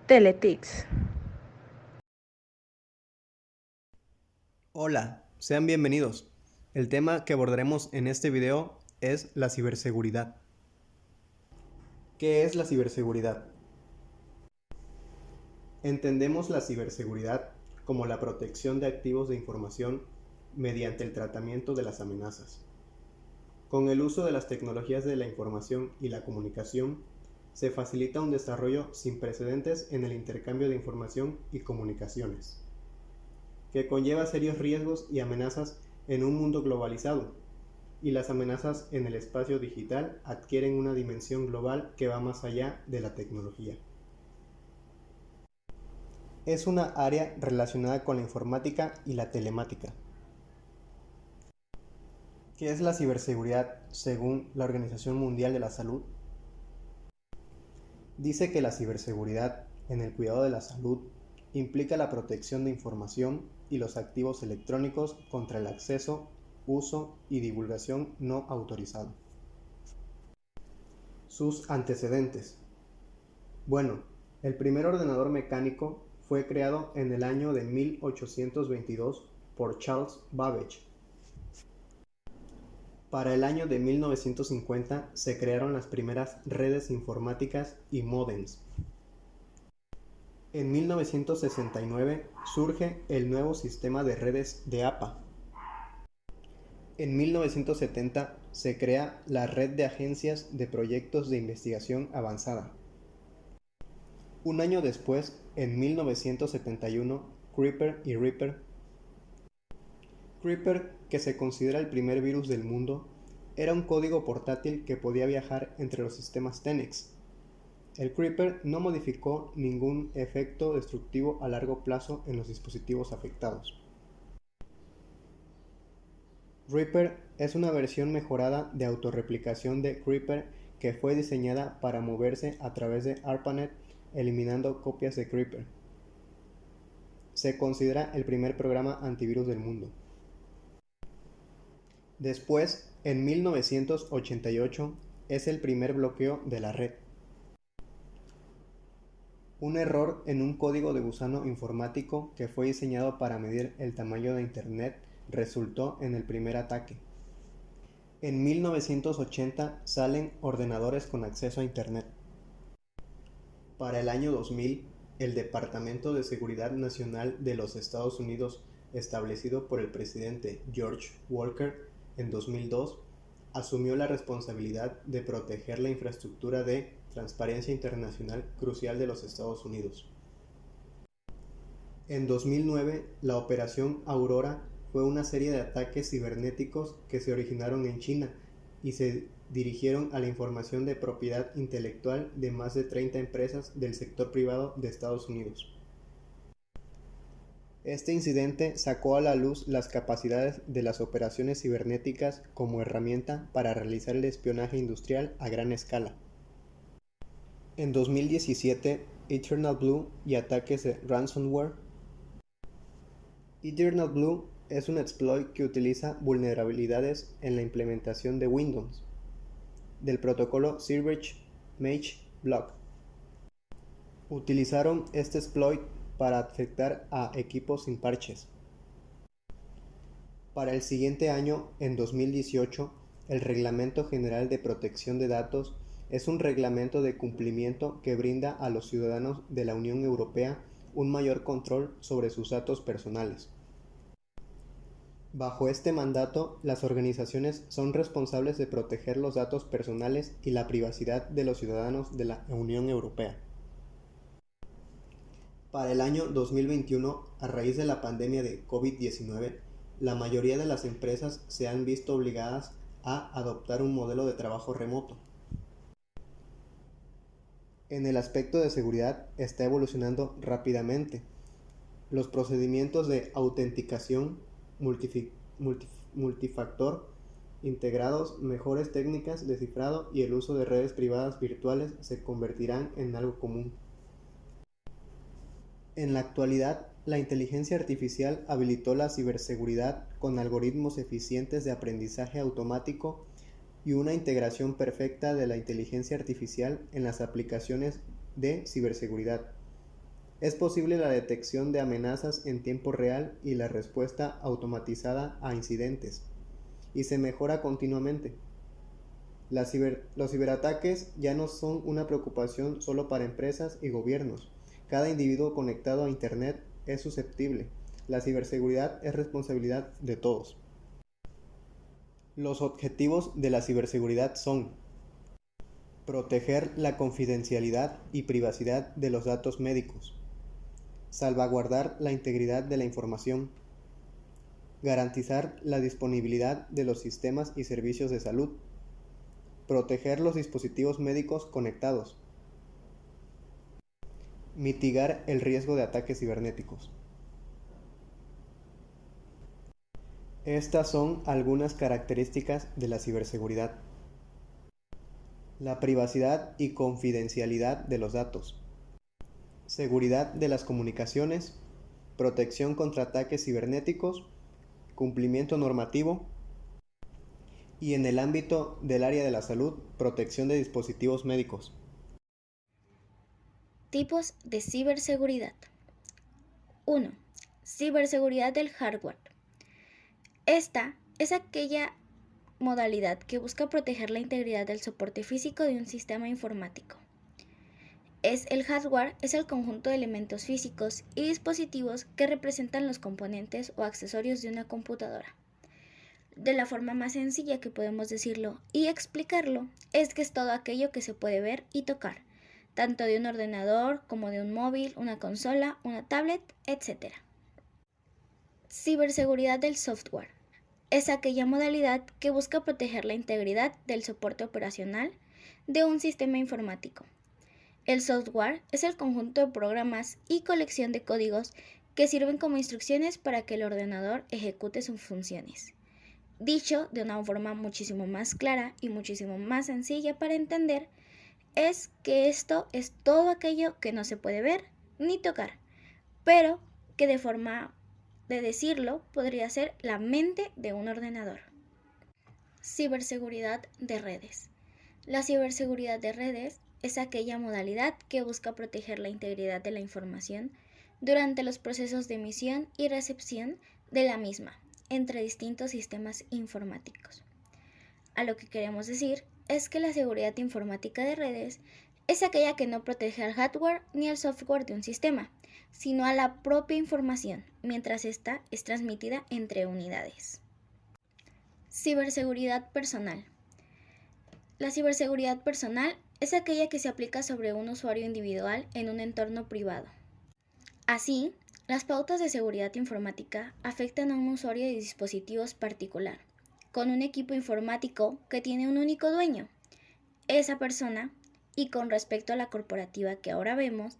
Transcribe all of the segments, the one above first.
Teletics. Hola, sean bienvenidos. El tema que abordaremos en este video es la ciberseguridad. ¿Qué es la ciberseguridad? Entendemos la ciberseguridad como la protección de activos de información mediante el tratamiento de las amenazas. Con el uso de las tecnologías de la información y la comunicación, se facilita un desarrollo sin precedentes en el intercambio de información y comunicaciones, que conlleva serios riesgos y amenazas en un mundo globalizado, y las amenazas en el espacio digital adquieren una dimensión global que va más allá de la tecnología. Es una área relacionada con la informática y la telemática. ¿Qué es la ciberseguridad según la Organización Mundial de la Salud? Dice que la ciberseguridad en el cuidado de la salud implica la protección de información y los activos electrónicos contra el acceso, uso y divulgación no autorizado. Sus antecedentes. Bueno, el primer ordenador mecánico fue creado en el año de 1822 por Charles Babbage. Para el año de 1950 se crearon las primeras redes informáticas y módems. En 1969 surge el nuevo sistema de redes de APA. En 1970 se crea la Red de Agencias de Proyectos de Investigación Avanzada. Un año después, en 1971, Creeper y Reaper. Creeper, que se considera el primer virus del mundo, era un código portátil que podía viajar entre los sistemas TENNEX. El Creeper no modificó ningún efecto destructivo a largo plazo en los dispositivos afectados. Reaper es una versión mejorada de autorreplicación de Creeper que fue diseñada para moverse a través de ARPANET eliminando copias de Creeper. Se considera el primer programa antivirus del mundo. Después, en 1988, es el primer bloqueo de la red. Un error en un código de gusano informático que fue diseñado para medir el tamaño de Internet resultó en el primer ataque. En 1980 salen ordenadores con acceso a Internet. Para el año 2000, el Departamento de Seguridad Nacional de los Estados Unidos, establecido por el presidente George Walker en 2002, asumió la responsabilidad de proteger la infraestructura de transparencia internacional crucial de los Estados Unidos. En 2009, la Operación Aurora fue una serie de ataques cibernéticos que se originaron en China y se dirigieron a la información de propiedad intelectual de más de 30 empresas del sector privado de Estados Unidos. Este incidente sacó a la luz las capacidades de las operaciones cibernéticas como herramienta para realizar el espionaje industrial a gran escala. En 2017, Eternal Blue y ataques de ransomware. Eternal Blue es un exploit que utiliza vulnerabilidades en la implementación de Windows del protocolo Silvergate Mage Block. Utilizaron este exploit para afectar a equipos sin parches. Para el siguiente año, en 2018, el Reglamento General de Protección de Datos es un reglamento de cumplimiento que brinda a los ciudadanos de la Unión Europea un mayor control sobre sus datos personales. Bajo este mandato, las organizaciones son responsables de proteger los datos personales y la privacidad de los ciudadanos de la Unión Europea. Para el año 2021, a raíz de la pandemia de COVID-19, la mayoría de las empresas se han visto obligadas a adoptar un modelo de trabajo remoto. En el aspecto de seguridad está evolucionando rápidamente. Los procedimientos de autenticación multifactor integrados, mejores técnicas de cifrado y el uso de redes privadas virtuales se convertirán en algo común. En la actualidad, la inteligencia artificial habilitó la ciberseguridad con algoritmos eficientes de aprendizaje automático y una integración perfecta de la inteligencia artificial en las aplicaciones de ciberseguridad. Es posible la detección de amenazas en tiempo real y la respuesta automatizada a incidentes, y se mejora continuamente. Los ciberataques ya no son una preocupación solo para empresas y gobiernos. Cada individuo conectado a Internet es susceptible. La ciberseguridad es responsabilidad de todos. Los objetivos de la ciberseguridad son proteger la confidencialidad y privacidad de los datos médicos, salvaguardar la integridad de la información, garantizar la disponibilidad de los sistemas y servicios de salud, proteger los dispositivos médicos conectados, mitigar el riesgo de ataques cibernéticos. Estas son algunas características de la ciberseguridad. La privacidad y confidencialidad de los datos, seguridad de las comunicaciones, protección contra ataques cibernéticos, cumplimiento normativo y en el ámbito del área de la salud, protección de dispositivos médicos. Tipos de ciberseguridad. 1. Ciberseguridad del hardware. Esta es aquella modalidad que busca proteger la integridad del soporte físico de un sistema informático. El hardware es el conjunto de elementos físicos y dispositivos que representan los componentes o accesorios de una computadora. De la forma más sencilla que podemos decirlo y explicarlo es que es todo aquello que se puede ver y tocar, tanto de un ordenador como de un móvil, una consola, una tablet, etc. Ciberseguridad del software. Es aquella modalidad que busca proteger la integridad del soporte operacional de un sistema informático. El software es el conjunto de programas y colección de códigos que sirven como instrucciones para que el ordenador ejecute sus funciones. Dicho de una forma muchísimo más clara y muchísimo más sencilla para entender, es que esto es todo aquello que no se puede ver ni tocar, pero que de forma de decirlo podría ser la mente de un ordenador. Ciberseguridad de redes. La ciberseguridad de redes es aquella modalidad que busca proteger la integridad de la información durante los procesos de emisión y recepción de la misma entre distintos sistemas informáticos. A lo que queremos decir es que la seguridad informática de redes es aquella que no protege al hardware ni al software de un sistema, sino a la propia información, mientras ésta es transmitida entre unidades. Ciberseguridad personal. La ciberseguridad personal es aquella que se aplica sobre un usuario individual en un entorno privado. Así, las pautas de seguridad informática afectan a un usuario de dispositivos particular, con un equipo informático que tiene un único dueño. Esa persona, y con respecto a la corporativa que ahora vemos,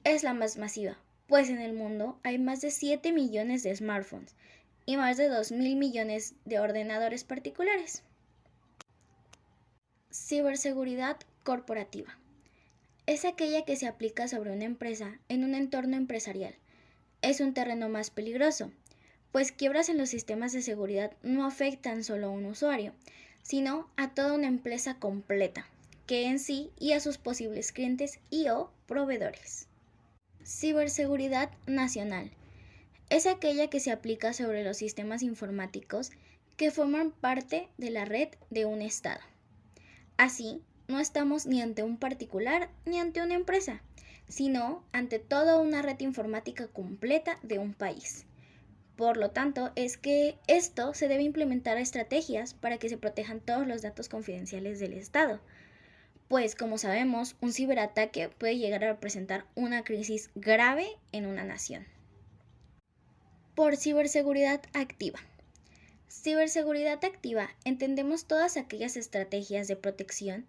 es la más masiva, pues en el mundo hay más de 7 millones de smartphones y más de 2.000 millones de ordenadores particulares. Ciberseguridad corporativa. Es aquella que se aplica sobre una empresa en un entorno empresarial. Es un terreno más peligroso, pues quiebras en los sistemas de seguridad no afectan solo a un usuario, sino a toda una empresa completa, que en sí y a sus posibles clientes y o proveedores. Ciberseguridad nacional. Es aquella que se aplica sobre los sistemas informáticos que forman parte de la red de un Estado. Así, no estamos ni ante un particular ni ante una empresa, sino ante toda una red informática completa de un país. Por lo tanto, es que esto se debe implementar estrategias para que se protejan todos los datos confidenciales del Estado. Pues, como sabemos, un ciberataque puede llegar a representar una crisis grave en una nación. Por ciberseguridad activa. Ciberseguridad activa entendemos todas aquellas estrategias de protección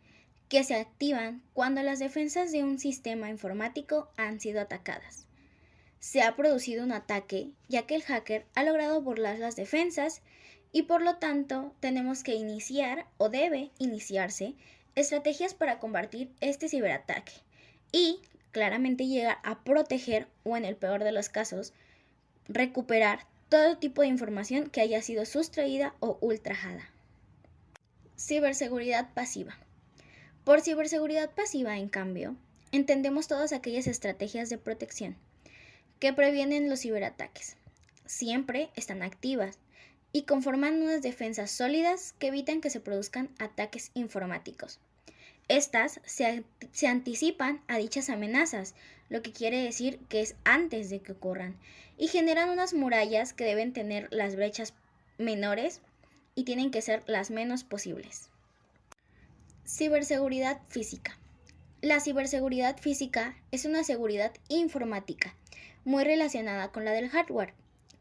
que se activan cuando las defensas de un sistema informático han sido atacadas. Se ha producido un ataque ya que el hacker ha logrado burlar las defensas y por lo tanto tenemos que iniciar o debe iniciarse estrategias para combatir este ciberataque y claramente llegar a proteger o en el peor de los casos recuperar todo tipo de información que haya sido sustraída o ultrajada. Ciberseguridad pasiva. Por ciberseguridad pasiva, en cambio, entendemos todas aquellas estrategias de protección que previenen los ciberataques. Siempre están activas y conforman unas defensas sólidas que evitan que se produzcan ataques informáticos. Estas se anticipan a dichas amenazas, lo que quiere decir que es antes de que ocurran, y generan unas murallas que deben tener las brechas menores y tienen que ser las menos posibles. Ciberseguridad física. La ciberseguridad física es una seguridad informática muy relacionada con la del hardware,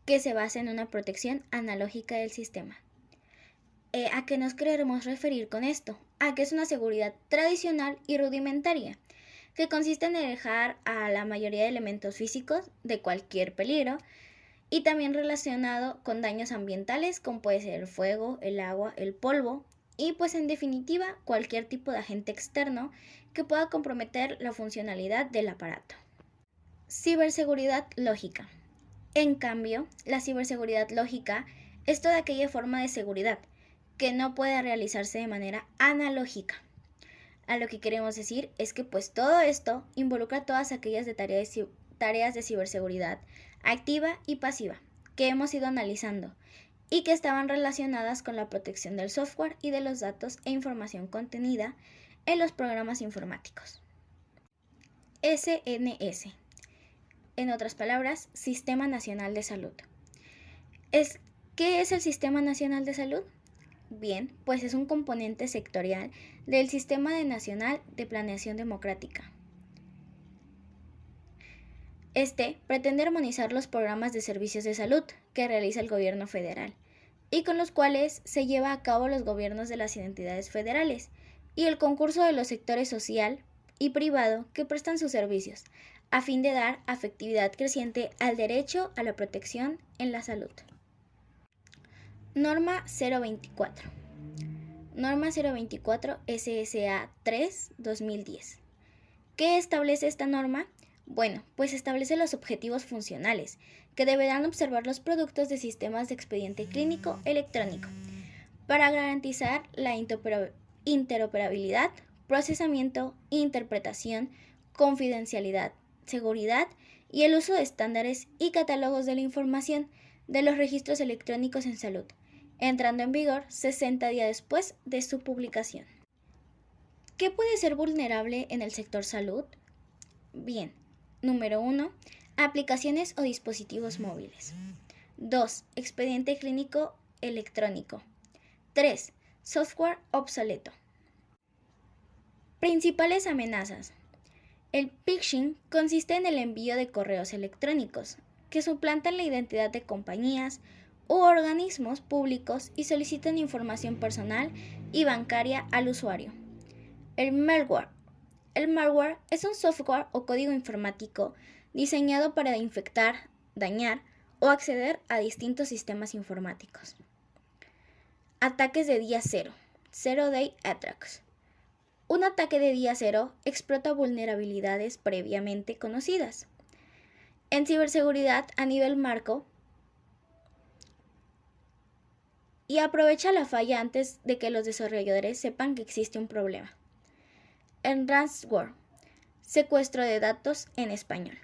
que se basa en una protección analógica del sistema. ¿A qué nos queremos referir con esto? A que es una seguridad tradicional y rudimentaria, que consiste en alejar a la mayoría de elementos físicos de cualquier peligro y también relacionado con daños ambientales como puede ser el fuego, el agua, el polvo y pues en definitiva cualquier tipo de agente externo que pueda comprometer la funcionalidad del aparato. Ciberseguridad lógica. En cambio, la ciberseguridad lógica es toda aquella forma de seguridad que no puede realizarse de manera analógica. A lo que queremos decir es que pues todo esto involucra todas aquellas tareas de ciberseguridad activa y pasiva que hemos ido analizando y que estaban relacionadas con la protección del software y de los datos e información contenida en los programas informáticos. SNS. En otras palabras, Sistema Nacional de Salud. ¿Qué es el Sistema Nacional de Salud? Bien, pues es un componente sectorial del Sistema Nacional de Planeación Democrática. Este pretende armonizar los programas de servicios de salud que realiza el gobierno federal y con los cuales se lleva a cabo los gobiernos de las entidades federales y el concurso de los sectores social y privado que prestan sus servicios, a fin de dar afectividad creciente al derecho a la protección en la salud. Norma 024. Norma 024 SSA 3/2010. ¿Qué establece esta norma? Bueno, pues establece los objetivos funcionales que deberán observar los productos de sistemas de expediente clínico electrónico para garantizar la interoperabilidad, procesamiento, interpretación, confidencialidad, seguridad y el uso de estándares y catálogos de la información de los registros electrónicos en salud, entrando en vigor 60 días después de su publicación. ¿Qué puede ser vulnerable en el sector salud? Bien, número 1, aplicaciones o dispositivos móviles. 2, expediente clínico electrónico. 3, software obsoleto. Principales amenazas. El phishing consiste en el envío de correos electrónicos que suplantan la identidad de compañías u organismos públicos y solicitan información personal y bancaria al usuario. El malware. El malware es un software o código informático diseñado para infectar, dañar o acceder a distintos sistemas informáticos. Ataques de día cero. Zero Day Attacks. Un ataque de día cero explota vulnerabilidades previamente conocidas. En ciberseguridad a nivel macro y aprovecha la falla antes de que los desarrolladores sepan que existe un problema. En ransomware, secuestro de datos en español.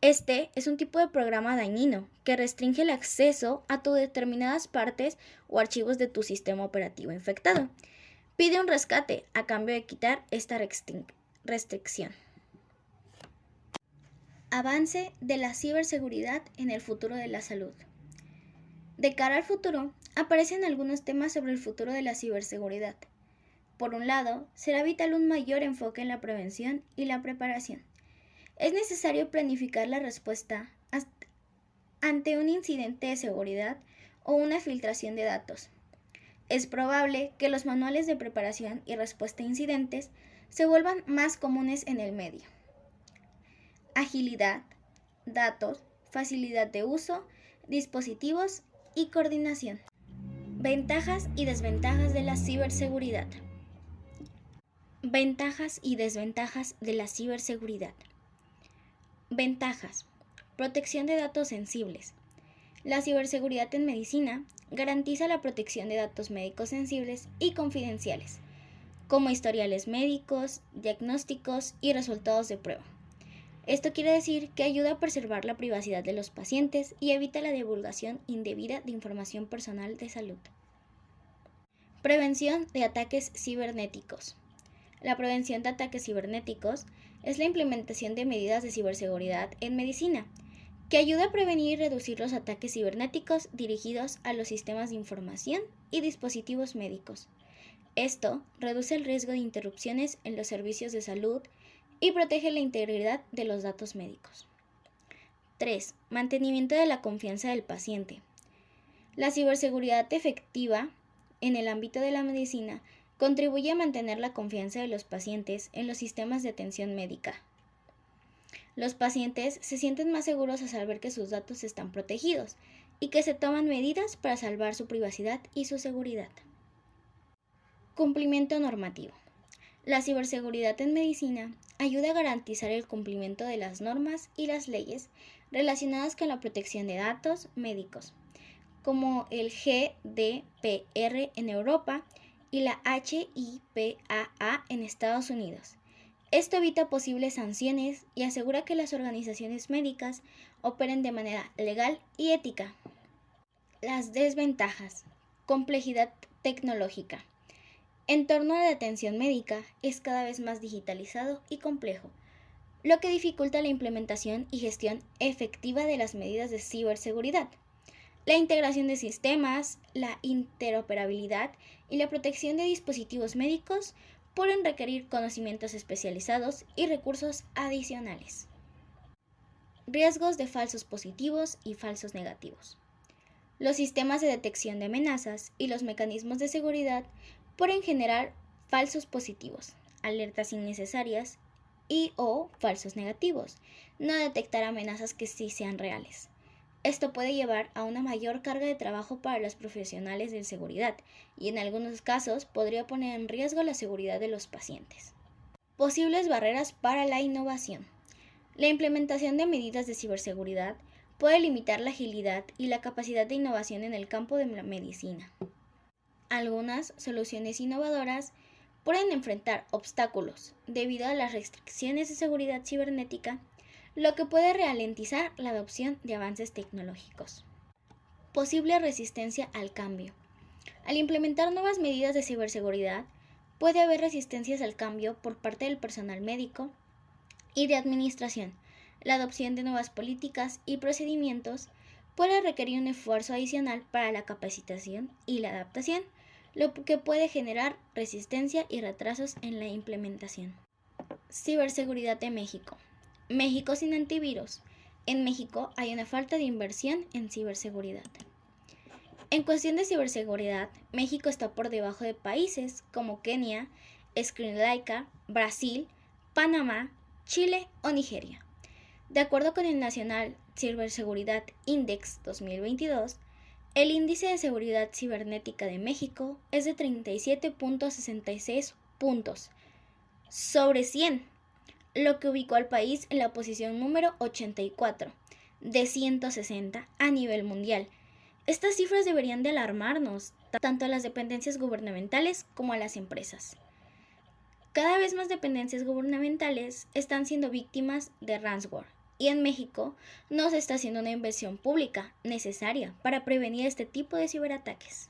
Este es un tipo de programa dañino que restringe el acceso a determinadas partes o archivos de tu sistema operativo infectado. Pide un rescate a cambio de quitar esta restricción. Avance de la ciberseguridad en el futuro de la salud. De cara al futuro, aparecen algunos temas sobre el futuro de la ciberseguridad. Por un lado, será vital un mayor enfoque en la prevención y la preparación. Es necesario planificar la respuesta ante un incidente de seguridad o una filtración de datos. Es probable que los manuales de preparación y respuesta a incidentes se vuelvan más comunes en el medio. Agilidad, datos, facilidad de uso, dispositivos y coordinación. Ventajas y desventajas de la ciberseguridad. Ventajas y desventajas de la ciberseguridad. Ventajas. Protección de datos sensibles. La ciberseguridad en medicina garantiza la protección de datos médicos sensibles y confidenciales, como historiales médicos, diagnósticos y resultados de prueba. Esto quiere decir que ayuda a preservar la privacidad de los pacientes y evita la divulgación indebida de información personal de salud. Prevención de ataques cibernéticos. La prevención de ataques cibernéticos es la implementación de medidas de ciberseguridad en medicina, que ayuda a prevenir y reducir los ataques cibernéticos dirigidos a los sistemas de información y dispositivos médicos. Esto reduce el riesgo de interrupciones en los servicios de salud y protege la integridad de los datos médicos. 3. Mantenimiento de la confianza del paciente. La ciberseguridad efectiva en el ámbito de la medicina contribuye a mantener la confianza de los pacientes en los sistemas de atención médica. Los pacientes se sienten más seguros al saber que sus datos están protegidos y que se toman medidas para salvar su privacidad y su seguridad. Cumplimiento normativo. La ciberseguridad en medicina ayuda a garantizar el cumplimiento de las normas y las leyes relacionadas con la protección de datos médicos, como el GDPR en Europa y la HIPAA en Estados Unidos. Esto evita posibles sanciones y asegura que las organizaciones médicas operen de manera legal y ética. Las desventajas. Complejidad tecnológica. El entorno de atención médica es cada vez más digitalizado y complejo, lo que dificulta la implementación y gestión efectiva de las medidas de ciberseguridad. La integración de sistemas, la interoperabilidad y la protección de dispositivos médicos pueden requerir conocimientos especializados y recursos adicionales. Riesgos de falsos positivos y falsos negativos. Los sistemas de detección de amenazas y los mecanismos de seguridad pueden generar falsos positivos, alertas innecesarias o falsos negativos, no detectar amenazas que sí sean reales. Esto puede llevar a una mayor carga de trabajo para los profesionales de seguridad y en algunos casos podría poner en riesgo la seguridad de los pacientes. Posibles barreras para la innovación. La implementación de medidas de ciberseguridad puede limitar la agilidad y la capacidad de innovación en el campo de la medicina. Algunas soluciones innovadoras pueden enfrentar obstáculos debido a las restricciones de seguridad cibernética, lo que puede ralentizar la adopción de avances tecnológicos. Posible resistencia al cambio. Al implementar nuevas medidas de ciberseguridad, puede haber resistencias al cambio por parte del personal médico y de administración. La adopción de nuevas políticas y procedimientos puede requerir un esfuerzo adicional para la capacitación y la adaptación, lo que puede generar resistencia y retrasos en la implementación. Ciberseguridad de México. México sin antivirus. En México hay una falta de inversión en ciberseguridad. En cuestión de ciberseguridad, México está por debajo de países como Kenia, Sri Lanka, Brasil, Panamá, Chile o Nigeria. De acuerdo con el National Cybersecurity Index 2022, el índice de seguridad cibernética de México es de 37.66 puntos sobre 100, lo que ubicó al país en la posición número 84 de 160 a nivel mundial. Estas cifras deberían de alarmarnos, tanto a las dependencias gubernamentales como a las empresas. Cada vez más dependencias gubernamentales están siendo víctimas de ransomware, y en México no se está haciendo una inversión pública necesaria para prevenir este tipo de ciberataques.